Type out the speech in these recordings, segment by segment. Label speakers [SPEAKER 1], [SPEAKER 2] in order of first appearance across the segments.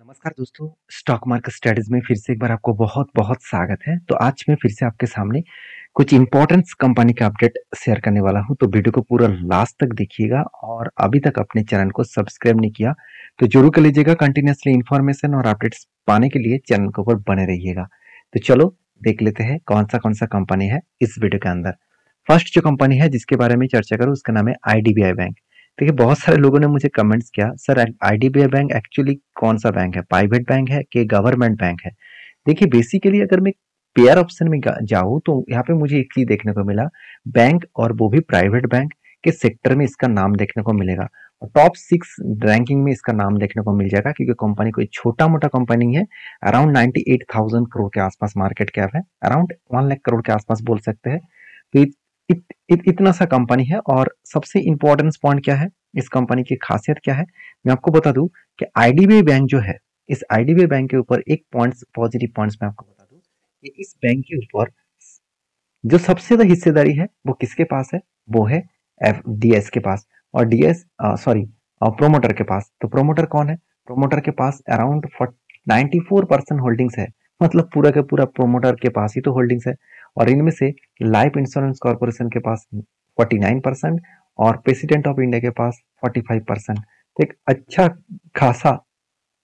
[SPEAKER 1] नमस्कार दोस्तों, stock market studies में फिर से एक बार आपको बहुत-बहुत स्वागत है। तो आज मैं फिर से आपके सामने कुछ इंपॉर्टेंट कंपनी का अपडेट शेयर करने वाला हूं। तो वीडियो को पूरा लास्ट तक देखिएगा और अभी तक अपने चैनल को सब्सक्राइब नहीं किया तो जरूर कर लीजिएगा। कंटिन्यूसली इन्फॉर्मेशन और अपडेट्स पाने के लिए चैनल के ऊपर बने रहिएगा। तो चलो देख लेते हैं कौन सा कंपनी है इस वीडियो के अंदर। फर्स्ट जो कंपनी है जिसके बारे में चर्चा करूँ उसका नाम है आईडीबीआई बैंक। देखिए, बहुत सारे लोगों ने मुझे कमेंट्स किया, सर आईडीबीआई बैंक एक्चुअली कौन सा बैंक है, प्राइवेट बैंक है कि गवर्नमेंट बैंक है। देखिए, बेसिकली अगर मैं पेयर ऑप्शन में जाऊँ तो यहाँ पे मुझे एक चीज देखने को मिला, बैंक और वो भी प्राइवेट बैंक के सेक्टर में इसका नाम देखने को मिलेगा और टॉप 6 रैंकिंग में इसका नाम देखने को मिल जाएगा क्योंकि कंपनी कोई छोटा मोटा कंपनी है। अराउंड 98,000 करोड़ के आसपास मार्केट कैप है, अराउंड 1 लाख करोड़ के आसपास बोल सकते हैं। तो इतना सा कंपनी है। और सबसे इंपॉर्टेंट पॉइंट क्या है, इस कंपनी की खासियत क्या है, मैं आपको बता दूं कि आईडीबीआई बैंक जो है, इस आईडीबीआई बैंक के ऊपर एक पॉइंट्स पॉजिटिव पॉइंट्स मैं आपको बता दूं कि इस बैंक के ऊपर जो सबसे ज्यादा हिस्सेदारी है वो किसके पास है, वो है डीएस के पास। और डीएस सॉरी प्रोमोटर के पास। तो प्रोमोटर कौन है, प्रोमोटर के पास अराउंड 94% होल्डिंग्स है। मतलब पूरा का पूरा प्रोमोटर के पास ही तो होल्डिंग्स है। और इनमें से लाइफ इंश्योरेंस कॉर्पोरेशन के पास 49% और प्रेसिडेंट ऑफ इंडिया के पास 45%। तो एक अच्छा खासा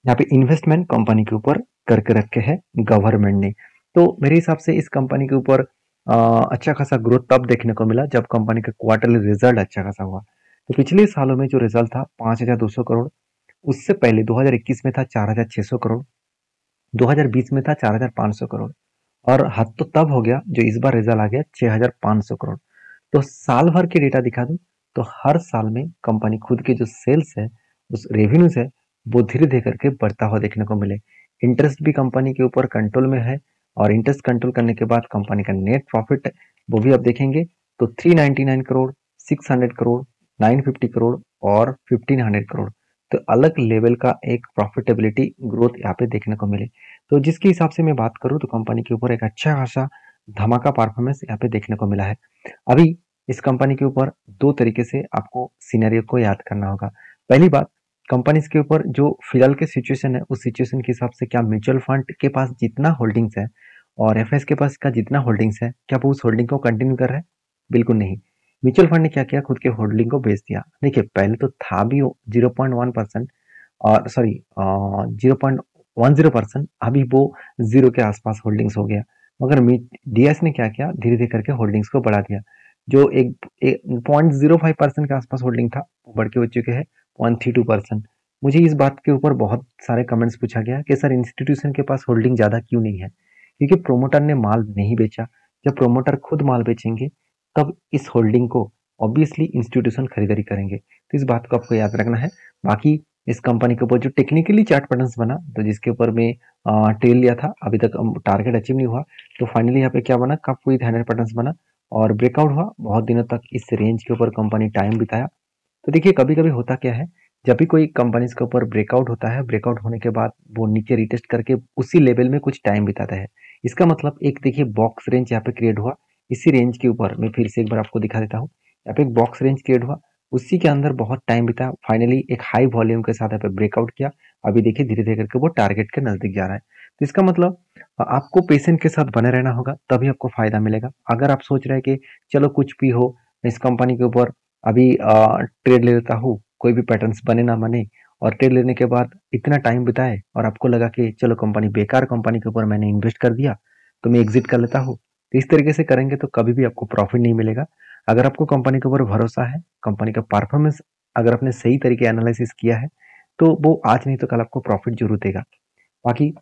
[SPEAKER 1] यहाँ पे इन्वेस्टमेंट कंपनी के ऊपर करके रखे है गवर्नमेंट ने। तो मेरे हिसाब से इस कंपनी के ऊपर अच्छा खासा ग्रोथ तब देखने को मिला जब कंपनी का क्वार्टरली रिजल्ट अच्छा खासा हुआ। तो पिछले सालों में जो रिजल्ट था 5,200 करोड़, उससे पहले 2021 में था 4,600 करोड़, 2020 में था 4,500 करोड़ और हद तो तब हो गया जो इस बार रिजल्ट आ गया 6,500 करोड़। तो साल भर के डेटा दिखा दूं तो हर साल में कंपनी खुद के जो सेल्स है, उस रेवेन्यूज है, वो धीरे धीरे करके बढ़ता हुआ देखने को मिले। इंटरेस्ट भी कंपनी के ऊपर कंट्रोल में है और इंटरेस्ट कंट्रोल करने के बाद कंपनी का नेट प्रॉफिट वो भी आप देखेंगे तो 399 करोड़, 600 करोड़, 950 करोड़ और 1500 करोड़। तो अलग लेवल का एक प्रॉफिटेबिलिटी ग्रोथ यहाँ पे देखने को मिले। तो जिसके हिसाब से मैं बात करूँ तो कंपनी के ऊपर एक अच्छा खासा धमाका परफॉर्मेंस यहाँ पे देखने को मिला है। अभी इस कंपनी के ऊपर दो तरीके से आपको सिनेरियो को याद करना होगा। पहली बात, कंपनीज के ऊपर जो फिलहाल के सिचुएशन है उस सिचुएशन के हिसाब से क्या म्यूचुअल फंड के पास जितना होल्डिंग्स है और एफएस के पास का जितना होल्डिंग्स है, क्या वो उस होल्डिंग को कंटिन्यू कर रहे हैं? बिल्कुल नहीं। म्यूचुअल फंड ने क्या किया, खुद के होल्डिंग को बेच दिया। देखिए, पहले तो था भी 0.1% और सॉरी 0.10%, अभी वो जीरो के आसपास होल्डिंग्स हो गया। मगर डीएस ने क्या किया, धीरे धीरे करके होल्डिंग्स को बढ़ा दिया। जो एक 0.05% के आसपास होल्डिंग था वो बढ़ के हो चुके हैं 0.32%। मुझे इस बात के ऊपर बहुत सारे कमेंट्स पूछा गया कि सर इंस्टीट्यूशन के पास होल्डिंग ज्यादा क्यों नहीं है, क्योंकि प्रोमोटर ने माल नहीं बेचा। जब प्रोमोटर खुद माल बेचेंगे तब इस होल्डिंग को ऑब्वियसली इंस्टीट्यूशन खरीदारी करेंगे। तो इस बात को आपको याद रखना है। बाकी इस कंपनी के ऊपर जो टेक्निकली चार्ट पैटर्न्स बना, तो जिसके ऊपर मैं ट्रेल लिया था, अभी तक टारगेट अचीव नहीं हुआ, तो फाइनली यहाँ पे क्या बना, कप विद 100 पैटर्न्स बना और ब्रेकआउट हुआ। बहुत दिनों तक इस रेंज के ऊपर कंपनी टाइम बिताया। तो देखिए, कभी कभी होता क्या है, जब भी कोई कंपनीज के ऊपर ब्रेकआउट होता है, ब्रेकआउट होने के बाद वो नीचे रिटेस्ट करके उसी लेवल में कुछ टाइम बिताता है। इसका मतलब एक देखिए बॉक्स रेंज यहाँ पे क्रिएट हुआ। इसी रेंज के ऊपर मैं फिर से एक बार आपको दिखा देता हूँ। यहाँ पे एक बॉक्स रेंज क्रिएट हुआ, उसी के अंदर बहुत टाइम बिता, फाइनली एक हाई वॉल्यूम के साथ यहाँ पे ब्रेकआउट किया। अभी देखिए धीरे धीरे करके वो टारगेट के नजदीक जा रहा है। तो इसका मतलब आपको पेशेंट के साथ बने रहना होगा, तभी आपको फायदा मिलेगा। अगर आप सोच रहे हैं कि चलो कुछ भी हो, इस कंपनी के ऊपर अभी ट्रेड ले लेता हूँ, कोई भी पैटर्न्स बने ना बने, और ट्रेड लेने के बाद इतना टाइम बिताए और आपको लगा कि चलो कंपनी बेकार, कंपनी के ऊपर मैंने इन्वेस्ट कर दिया तो मैं एग्जिट कर लेता हूँ, तो इस तरीके से करेंगे तो कभी भी आपको प्रॉफिट नहीं मिलेगा। अगर आपको कंपनी के ऊपर भरोसा है, कंपनी का परफॉर्मेंस अगर आपने सही तरीके एनालिसिस किया है, तो वो आज नहीं तो कल आपको प्रॉफिट जरूर देगा। बाकी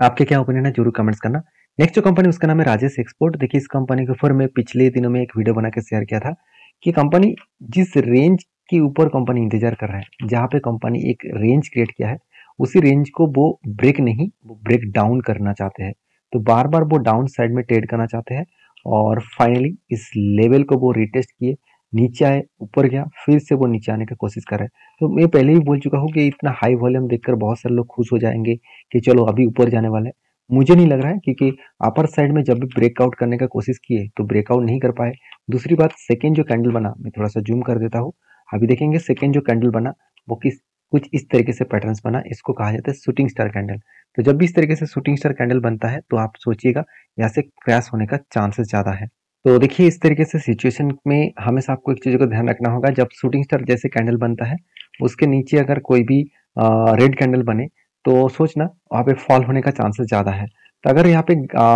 [SPEAKER 1] आपके क्या ओपिनियन है जरूर कमेंट्स करना। नेक्स्ट जो कंपनी उसका नाम है राजेश एक्सपोर्ट। देखिए, इस कंपनी के ऊपर मैं पिछले दिनों में एक वीडियो बना के शेयर किया था कि कंपनी जिस रेंज के ऊपर कंपनी इंतजार कर रहा है, जहां पे कंपनी एक रेंज क्रिएट किया है, उसी रेंज को वो ब्रेक नहीं, वो ब्रेक डाउन करना चाहते हैं। तो बार बार वो डाउन साइड में ट्रेड करना चाहते हैं और फाइनली इस लेवल को वो रिटेस्ट किए, नीचे आए, ऊपर गया, फिर से वो नीचे आने की कोशिश कर रहे हैं। तो मैं पहले ही बोल चुका हूँ कि इतना हाई वॉल्यूम देखकर बहुत सारे लोग खुश हो जाएंगे कि चलो अभी ऊपर जाने वाला है। मुझे नहीं लग रहा है, क्योंकि अपर साइड में जब भी ब्रेकआउट करने का कोशिश किए तो ब्रेकआउट नहीं कर पाए। दूसरी बात, सेकेंड जो कैंडल बना, मैं थोड़ा सा जूम कर देता हूँ, अभी देखेंगे सेकेंड जो कैंडल बना वो किस कुछ इस तरीके से पैटर्न्स बना, इसको कहा जाता है शूटिंग स्टार कैंडल। तो जब भी इस तरीके से शूटिंग स्टार कैंडल बनता है तो आप सोचिएगा यहाँ से क्रैश होने का चांसेस ज़्यादा है। तो देखिए इस तरीके से सिचुएशन में हमेशा आपको एक चीज़ को ध्यान रखना होगा, जब शूटिंग स्टार जैसे कैंडल बनता है उसके नीचे अगर कोई भी रेड कैंडल बने तो सोचना वहाँ पे फॉल होने का चांसेस ज़्यादा है। तो अगर यहाँ पे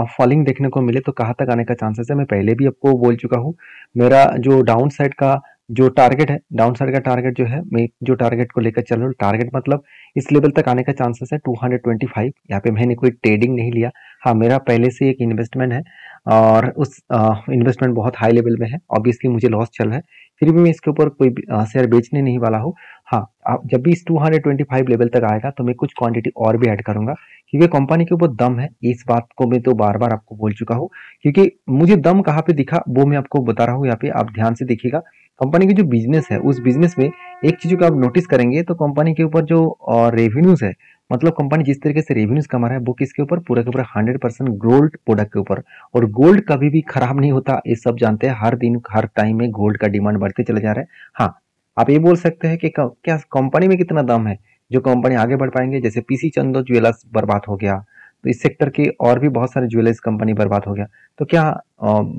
[SPEAKER 1] फॉलिंग देखने को मिले तो कहाँ तक आने का चांसेस है, मैं पहले भी आपको बोल चुका हूँ। मेरा जो डाउन साइड का जो टारगेट है, डाउन साइड का टारगेट जो है, मैं जो टारगेट को लेकर चल रहा हूँ, टारगेट मतलब इस लेवल तक आने का चांसेस है 225। यहाँ पे मैंने कोई ट्रेडिंग नहीं लिया, हाँ मेरा पहले से एक इन्वेस्टमेंट है और उस इन्वेस्टमेंट बहुत हाई लेवल में है। ऑब्वियसली मुझे लॉस चल रहा है, फिर भी मैं इसके ऊपर कोई शेयर बेचने नहीं वाला हूँ। हाँ, आप जब भी इस 225 लेवल तक आएगा तो मैं कुछ क्वांटिटी और भी ऐड करूंगा, क्योंकि कंपनी के ऊपर दम है। इस बात को मैं तो बार बार आपको बोल चुका हूँ, क्योंकि मुझे दम कहाँ पे दिखा वो मैं आपको बता रहा हूँ। यहाँ पे आप ध्यान से देखिएगा, कंपनी की जो बिजनेस है उस बिजनेस में एक चीज को आप नोटिस करेंगे तो कंपनी के ऊपर जो रेवेन्यूज है, मतलब कंपनी जिस तरीके से रेवेन्यूज कमा रहा है वो किसके ऊपर, पूरा के पूरा 100% गोल्ड प्रोडक्ट के ऊपर। और गोल्ड कभी भी खराब नहीं होता, ये सब जानते हैं। हर दिन हर टाइम में गोल्ड का डिमांड बढ़ते चले जा रहा है। हाँ, आप ये बोल सकते हैं कि क्या कंपनी में कितना दम है जो कंपनी आगे बढ़ पाएंगे। जैसे पीसी चंदो ज्वेलर्स बर्बाद हो गया, तो इस सेक्टर के और भी बहुत सारे ज्वेलर्स कंपनी बर्बाद हो गया, तो क्या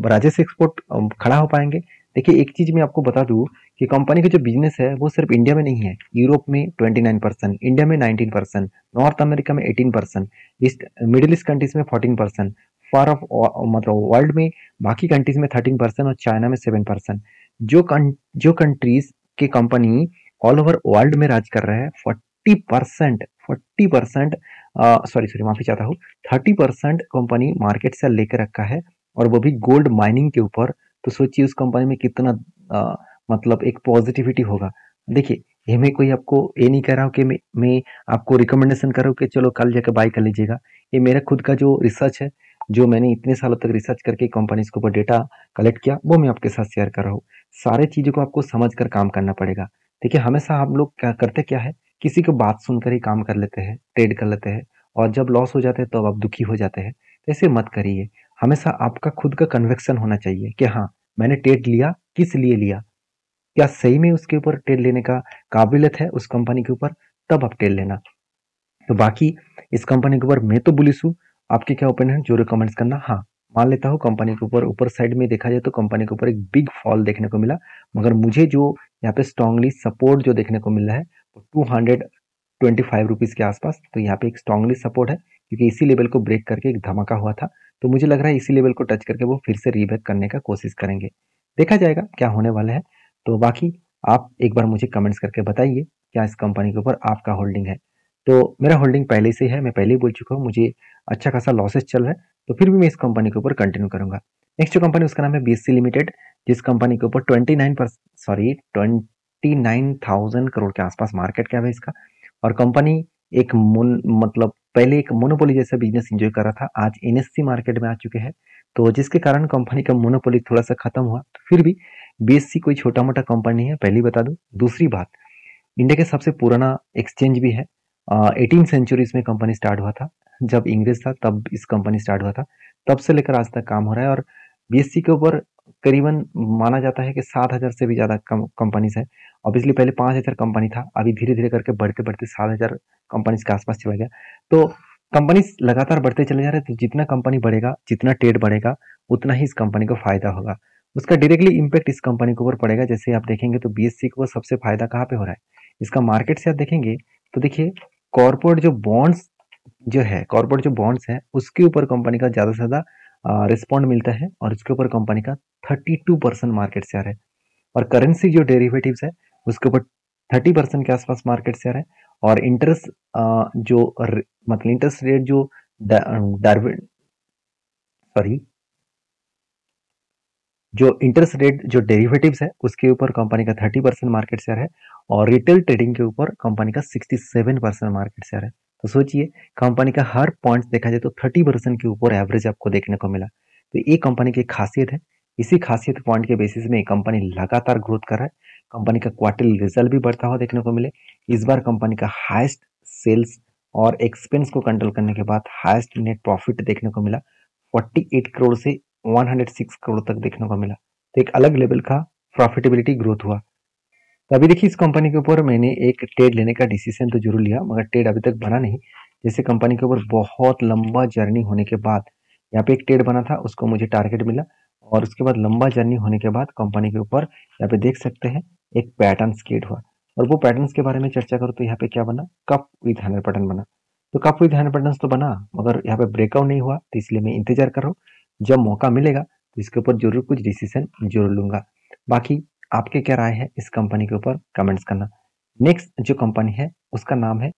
[SPEAKER 1] राजेश एक्सपोर्ट खड़ा हो पाएंगे। देखिए एक चीज मैं आपको बता दूं कि कंपनी का जो बिजनेस है वो सिर्फ इंडिया में नहीं है। यूरोप में 29%, इंडिया में 19%, नॉर्थ अमेरिका में 18%, ईस्ट मिडिल ईस्ट कंट्रीज में 14%, फार ऑफ मतलब वर्ल्ड में बाकी कंट्रीज में 13% और चाइना में 7%। जो कंट्रीज की कंपनी ऑल ओवर वर्ल्ड में राज कर रहा है, 40% सॉरी माफी चाहता हूँ, 30% कंपनी मार्केट से लेकर रखा है, और वो भी गोल्ड माइनिंग के ऊपर। तो सोचिए उस कंपनी में कितना मतलब एक पॉजिटिविटी होगा। देखिए ये मैं कोई आपको ये नहीं कह रहा हूँ कि मैं आपको रिकमेंडेशन कर रहा हूँ कि चलो कल जाकर बाय कर लीजिएगा। ये मेरा खुद का जो रिसर्च है, जो मैंने इतने सालों तक रिसर्च करके कंपनीज के ऊपर डेटा कलेक्ट किया, वो मैं आपके साथ शेयर कर रहा हूँ। सारे चीजों को आपको समझ कर काम करना पड़ेगा। देखिए हमेशा हम लोग क्या करते क्या है, किसी को बात सुनकर ही काम कर लेते हैं, ट्रेड कर लेते हैं, और जब लॉस हो जाते हैं तो आप दुखी हो जाते हैं। तो ऐसे मत करिए। हमेशा आपका खुद का कन्विक्शन होना चाहिए कि हाँ मैंने ट्रेड लिया, किस लिए लिया, क्या सही में उसके ऊपर ट्रेड लेने का काबिलियत है उस कंपनी के ऊपर, तब आप ट्रेड लेना। तो बाकी इस कंपनी के ऊपर मैं तो बुलिश हूँ, आपके क्या ओपिनियन है जरूर कमेंट्स करना। हाँ, मान लेता हूँ कंपनी के ऊपर ऊपर साइड में देखा जाए तो कंपनी के ऊपर एक बिग फॉल देखने को मिला, मगर मुझे जो यहाँ पे स्ट्रांगली सपोर्ट जो देखने को मिल रहा है वो 225 रुपीज के आसपास। तो यहाँ पे एक स्ट्रांगली सपोर्ट है, क्योंकि इसी लेवल को ब्रेक करके एक धमाका हुआ था। तो मुझे लग रहा है इसी लेवल को टच करके वो फिर से रीबैक करने का कोशिश करेंगे। देखा जाएगा क्या होने वाला है। तो बाकी आप एक बार मुझे कमेंट्स करके बताइए क्या इस कंपनी के ऊपर आपका होल्डिंग है। तो मेरा होल्डिंग पहले से है, मैं पहले ही बोल चुका हूँ, मुझे अच्छा खासा लॉसेस चल रहा है, तो फिर भी मैं इस कंपनी के ऊपर कंटिन्यू करूंगा। नेक्स्ट जो कंपनी उसका नाम है बीएससी लिमिटेड, जिस कंपनी के ऊपर 29,000 करोड़ के आसपास मार्केट कैप है इसका। और कंपनी एक मतलब पहले एक मोनोपोली जैसा बिजनेस एंजॉय कर रहा था, आज एनएससी मार्केट में आ चुके हैं। तो जिसके कारण कंपनी का मोनोपोली थोड़ा सा खत्म हुआ, तो फिर भी बीएससी कोई छोटा मोटा कंपनी है, पहली बता दूं। दूसरी बात, इंडिया के सबसे पुराना एक्सचेंज भी है। 18 सेंचुरीज में कंपनी स्टार्ट हुआ था, जब इंग्लिश था तब इस कंपनी स्टार्ट हुआ था, तब से लेकर आज तक काम हो रहा है। और बीएससी के ऊपर करीबन माना जाता है कि 7,000 से भी ज्यादा कंपनीज है। ऑब्वियसली पहले 5,000 कंपनी था, अभी धीरे धीरे करके बढ़ते बढ़ते 7,000 कंपनीज के आसपास चला गया। तो कंपनीज लगातार बढ़ते चले जा रहे हैं, तो जितना कंपनी बढ़ेगा, जितना ट्रेड बढ़ेगा, उतना ही इस कंपनी को फायदा होगा। उसका डायरेक्टली इम्पैक्ट इस कंपनी के ऊपर पड़ेगा। जैसे आप देखेंगे तो बीएससी को सबसे फायदा कहाँ पे हो रहा है, इसका मार्केट से आप देखेंगे तो देखिए कॉर्पोरेट जो बॉन्ड्स जो है, कॉर्पोरेट जो बॉन्ड्स है उसके ऊपर कंपनी का ज्यादा से ज्यादा रिस्पॉन्ड मिलता है, और इसके ऊपर कंपनी का 32% मार्केट शेयर है। और करेंसी जो डेरिवेटिव्स है उसके ऊपर 30% के आसपास मार्केट शेयर है। और इंटरेस्ट मतलब इंटरेस्ट रेट जो सॉरी जो इंटरेस्ट रेट जो डेरिवेटिव्स है उसके ऊपर कंपनी का 30% मार्केट शेयर है, और रिटेल ट्रेडिंग के ऊपर कंपनी का 67% मार्केट शेयर है। तो सोचिए कंपनी का हर पॉइंट देखा जाए तो 30% के ऊपर एवरेज आपको देखने को मिला। तो ये कंपनी की खासियत है। इसी खासियत पॉइंट के बेसिस में कंपनी लगातार ग्रोथ कर रहा है। कंपनी का क्वार्टरली रिजल्ट भी बढ़ता हुआ देखने को मिले। इस बार कंपनी का हाईएस्ट सेल्स और एक्सपेंस को कंट्रोल करने के बाद हाईएस्ट नेट प्रॉफिट देखने को मिला, 48 करोड़ से 106 करोड़ तक देखने को मिला। तो एक अलग लेवल का प्रॉफिटेबिलिटी ग्रोथ हुआ। तो अभी देखिए इस कंपनी के ऊपर मैंने एक ट्रेड लेने का डिसीजन तो जरूर लिया, मगर ट्रेड अभी तक बना नहीं। जैसे कंपनी के ऊपर बहुत लंबा जर्नी होने के बाद यहाँ पे एक ट्रेड बना था, उसको मुझे टारगेट मिला, और उसके बाद लंबा जर्नी होने के बाद कंपनी के ऊपर यहाँ पे देख सकते हैं एक पैटर्न क्रिएट हुआ। और वो पैटर्न्स के बारे में चर्चा करूँ तो यहाँ पे क्या बना, कप विथ हैंडल पैटर्न बना। तो कप विथ हैंडल पैटर्न तो बना, मगर यहाँ पे ब्रेकआउट नहीं हुआ, तो इसलिए मैं इंतजार कर रहा हूँ। जब मौका मिलेगा तो इसके ऊपर जरूर कुछ डिसीजन जरूर लूंगा। बाकी आपके क्या राय है इस कंपनी के ऊपर, कमेंट्स करना। नेक्स्ट जो कंपनी है उसका नाम है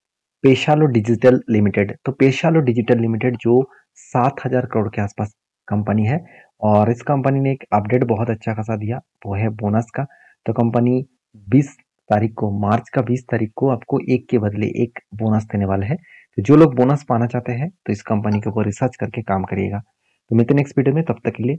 [SPEAKER 1] पेशालो डिजिटल लिमिटेड। तो पेशालो डिजिटल लिमिटेड जो 7,000 करोड़ के आसपास कंपनी है, और इस कंपनी ने एक अपडेट बहुत अच्छा खासा दिया, वो है बोनस का। तो कंपनी 20 तारीख को, मार्च का 20 तारीख को आपको एक के बदले एक बोनस देने वाले हैं। तो जो लोग बोनस पाना चाहते हैं तो इस कंपनी के ऊपर रिसर्च करके काम करिएगा। तो मिलते हैं नेक्स्ट वीडियो में, तब तक के लिए